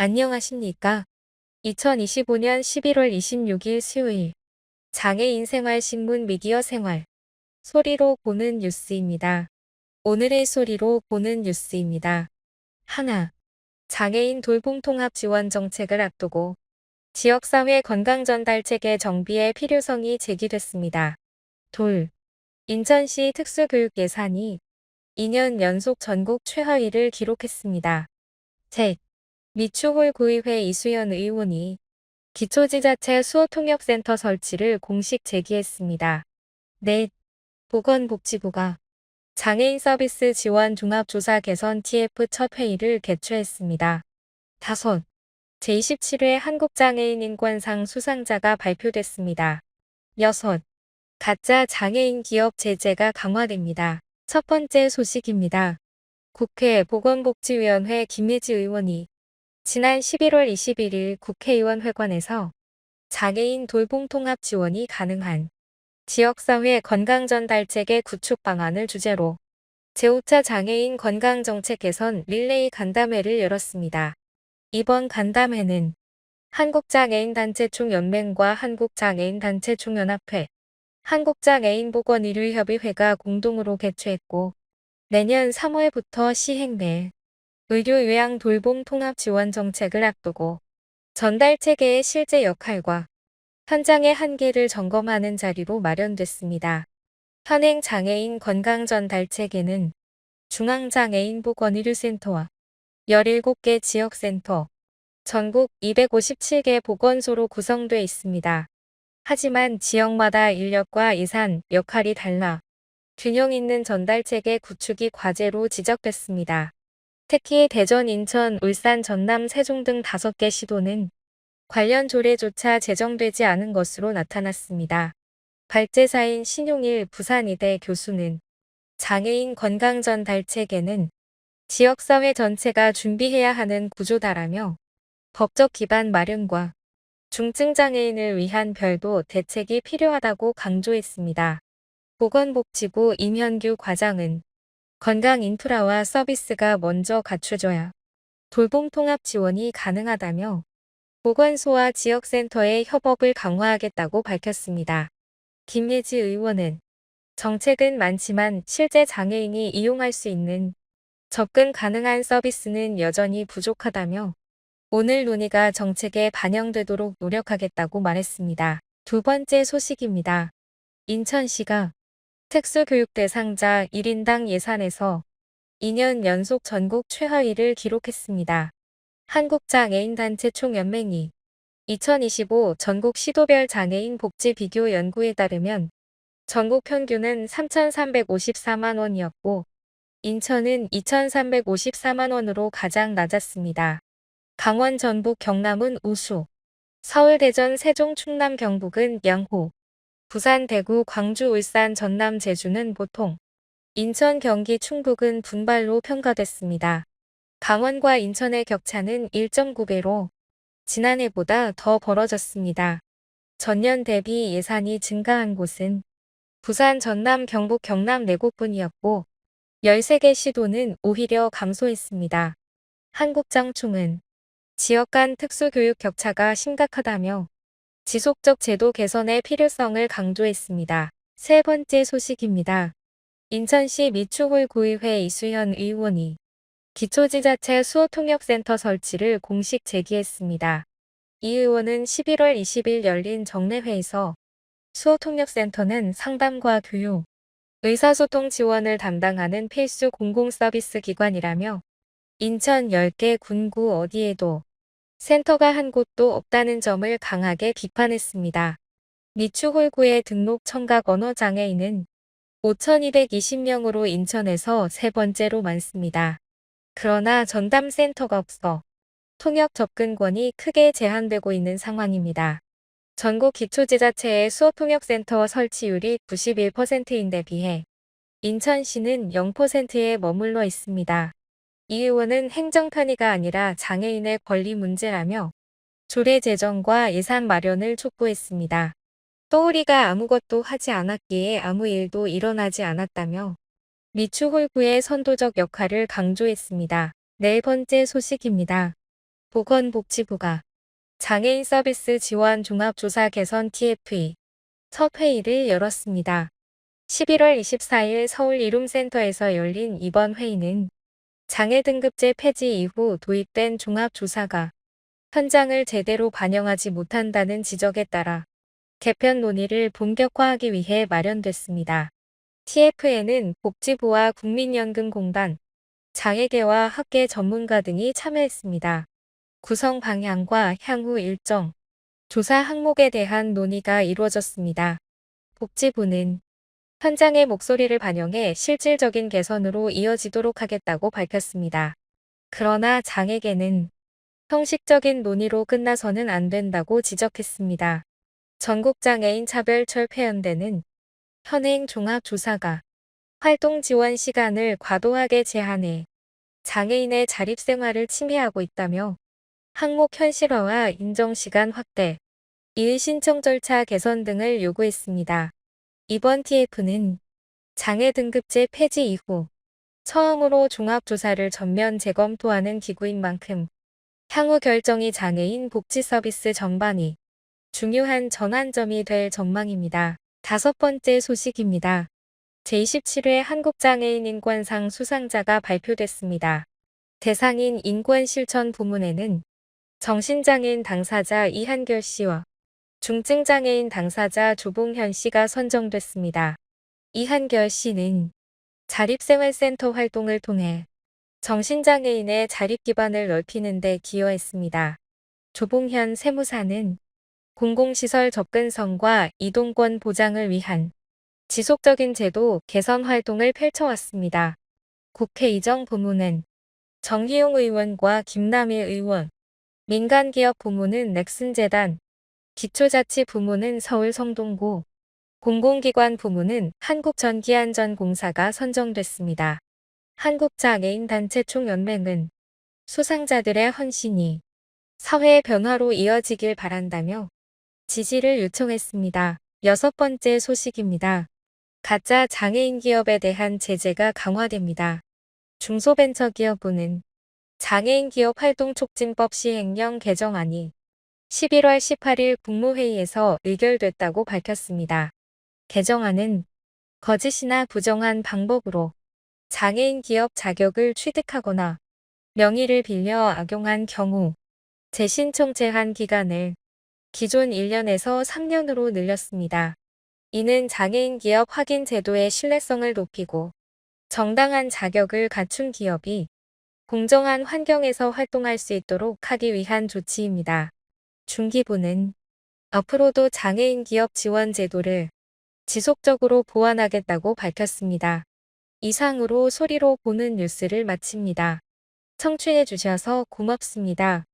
안녕하십니까? 2025년 11월 26일 수요일 장애인 생활 신문 미디어 생활 소리로 보는 뉴스입니다. 오늘의 소리로 보는 뉴스입니다. 하나, 장애인 돌봄 통합 지원 정책을 앞두고 지역사회 건강전달체계 정비의 필요성이 제기됐습니다. 둘, 인천시 특수교육 예산이 2년 연속 전국 최하위를 기록했습니다. 셋, 미추홀 구의회 이수연 의원이 기초지자체 수호통역센터 설치를 공식 제기했습니다. 넷, 보건복지부가 장애인 서비스 지원 종합조사 개선 TF 첫 회의를 개최했습니다. 다섯, 제27회 한국장애인 인권상 수상자가 발표됐습니다. 여섯, 가짜 장애인 기업 제재가 강화됩니다. 첫 번째 소식입니다. 국회 보건복지위원회 김예지 의원이 지난 11월 21일 국회의원 회관에서 장애인 돌봄 통합 지원이 가능한 지역사회 건강전달체계 구축 방안을 주제로 제5차 장애인 건강정책 개선 릴레이 간담회를 열었습니다. 이번 간담회는 한국장애인단체총연맹과 한국장애인단체총연합회, 한국장애인보건의료협의회가 공동으로 개최했고 내년 3월부터 시행될 의료요양 돌봄 통합 지원 정책을 앞두고 전달체계의 실제 역할과 현장의 한계를 점검하는 자리로 마련됐습니다. 현행 장애인 건강전달체계는 중앙장애인보건의료센터와 17개 지역센터, 전국 257개 보건소로 구성되어 있습니다. 하지만 지역마다 인력과 예산, 역할이 달라 균형 있는 전달체계 구축이 과제로 지적됐습니다. 특히 대전, 인천, 울산, 전남, 세종 등 5개 시도는 관련 조례조차 제정되지 않은 것으로 나타났습니다. 발제사인 신용일 부산이대 교수는 장애인 건강전달체계는 지역사회 전체가 준비해야 하는 구조다라며 법적 기반 마련과 중증장애인을 위한 별도 대책이 필요하다고 강조했습니다. 보건복지부 임현규 과장은 건강 인프라와 서비스가 먼저 갖춰져야 돌봄 통합 지원이 가능하다며 보건소와 지역센터의 협업을 강화하겠다고 밝혔습니다. 김예지 의원은 정책은 많지만 실제 장애인이 이용할 수 있는 접근 가능한 서비스는 여전히 부족하다며 오늘 논의가 정책에 반영되도록 노력하겠다고 말했습니다. 두 번째 소식입니다. 인천시가 특수교육 대상자 1인당 예산에서 2년 연속 전국 최하위를 기록했습니다. 한국장애인단체총연맹이 2025 전국 시도별 장애인 복지 비교 연구에 따르면 전국 평균은 3,354만 원이었고 인천은 2,354만 원으로 가장 낮았습니다. 강원, 전북, 경남은 우수, 서울, 대전, 세종, 충남, 경북은 양호, 부산, 대구, 광주, 울산, 전남, 제주는 보통, 인천, 경기, 충북은 분발로 평가됐습니다. 강원과 인천의 격차는 1.9배로 지난해보다 더 벌어졌습니다. 전년 대비 예산이 증가한 곳은 부산, 전남, 경북, 경남 4곳뿐이었고 13개 시도는 오히려 감소했습니다. 한국장총은 지역 간 특수교육 격차가 심각하다며 지속적 제도 개선의 필요성을 강조했습니다. 세 번째 소식입니다. 인천시 미추홀 구의회 이수연 의원이 기초지자체 수호통역센터 설치를 공식 제기했습니다. 이 의원은 11월 20일 열린 정례회에서 수호통역센터는 상담과 교육, 의사소통 지원을 담당하는 필수 공공서비스 기관이라며 인천 10개 군구 어디에도 센터가 한 곳도 없다는 점을 강하게 비판했습니다. 미추홀구의 등록 청각 언어장애인은 5,220명으로 인천에서 세 번째로 많습니다. 그러나 전담센터가 없어 통역 접근권이 크게 제한되고 있는 상황입니다. 전국 기초지자체의 수호통역센터 설치율이 91%인데 비해 인천시는 0%에 머물러 있습니다. 이 의원은 행정 편의가 아니라 장애인의 권리 문제라며 조례 제정과 예산 마련을 촉구했습니다. 또 우리가 아무것도 하지 않았기에 아무 일도 일어나지 않았다며 미추홀구의 선도적 역할을 강조했습니다. 네 번째 소식입니다. 보건복지부가 장애인 서비스 지원 종합조사 개선 TFE 첫 회의를 열었습니다. 11월 24일 서울 이룸센터에서 열린 이번 회의는 장애 등급제 폐지 이후 도입된 종합조사가 현장을 제대로 반영하지 못한다는 지적에 따라 개편 논의를 본격화하기 위해 마련됐습니다. TF에는 복지부와 국민연금공단, 장애계와 학계 전문가 등이 참여했습니다. 구성 방향과 향후 일정, 조사 항목에 대한 논의가 이루어졌습니다. 복지부는 현장의 목소리를 반영해 실질적인 개선으로 이어지도록 하겠다고 밝혔습니다. 그러나 장애계는 형식적인 논의로 끝나서는 안 된다고 지적했습니다. 전국장애인 차별철폐연대는 현행 종합조사가 활동 지원 시간을 과도하게 제한해 장애인의 자립생활을 침해하고 있다며 항목 현실화와 인정시간 확대, 이의 신청 절차 개선 등을 요구했습니다. 이번 TF는 장애 등급제 폐지 이후 처음으로 종합조사를 전면 재검토하는 기구인 만큼 향후 결정이 장애인 복지 서비스 전반이 중요한 전환점이 될 전망입니다. 다섯 번째 소식입니다. 제27회 한국장애인 인권상 수상자가 발표됐습니다. 대상인 인권실천 부문에는 정신장애인 당사자 이한결 씨와 중증장애인 당사자 조봉현 씨가 선정됐습니다. 이한결 씨는 자립생활센터 활동을 통해 정신장애인의 자립 기반을 넓히는 데 기여했습니다. 조봉현 세무사는 공공시설 접근성과 이동권 보장을 위한 지속적인 제도 개선 활동을 펼쳐왔습니다. 국회 이정 부문은 정희용 의원과 김남일 의원, 민간기업 부문은 넥슨재단, 기초자치 부문은 서울성동구, 공공기관 부문은 한국전기안전공사가 선정됐습니다. 한국장애인단체 총연맹은 수상자들의 헌신이 사회 변화로 이어지길 바란다며 지지를 요청했습니다. 여섯 번째 소식입니다. 가짜 장애인 기업에 대한 제재가 강화됩니다. 중소벤처기업부는 장애인 기업 활동 촉진법 시행령 개정안이 11월 18일 국무회의에서 의결됐다고 밝혔습니다. 개정안은 거짓이나 부정한 방법으로 장애인 기업 자격을 취득하거나 명의를 빌려 악용한 경우 재신청 제한 기간을 기존 1년에서 3년으로 늘렸습니다. 이는 장애인 기업 확인 제도의 신뢰성을 높이고 정당한 자격을 갖춘 기업이 공정한 환경에서 활동할 수 있도록 하기 위한 조치입니다. 중기부는 앞으로도 장애인 기업 지원 제도를 지속적으로 보완하겠다고 밝혔습니다. 이상으로 소리로 보는 뉴스를 마칩니다. 청취해 주셔서 고맙습니다.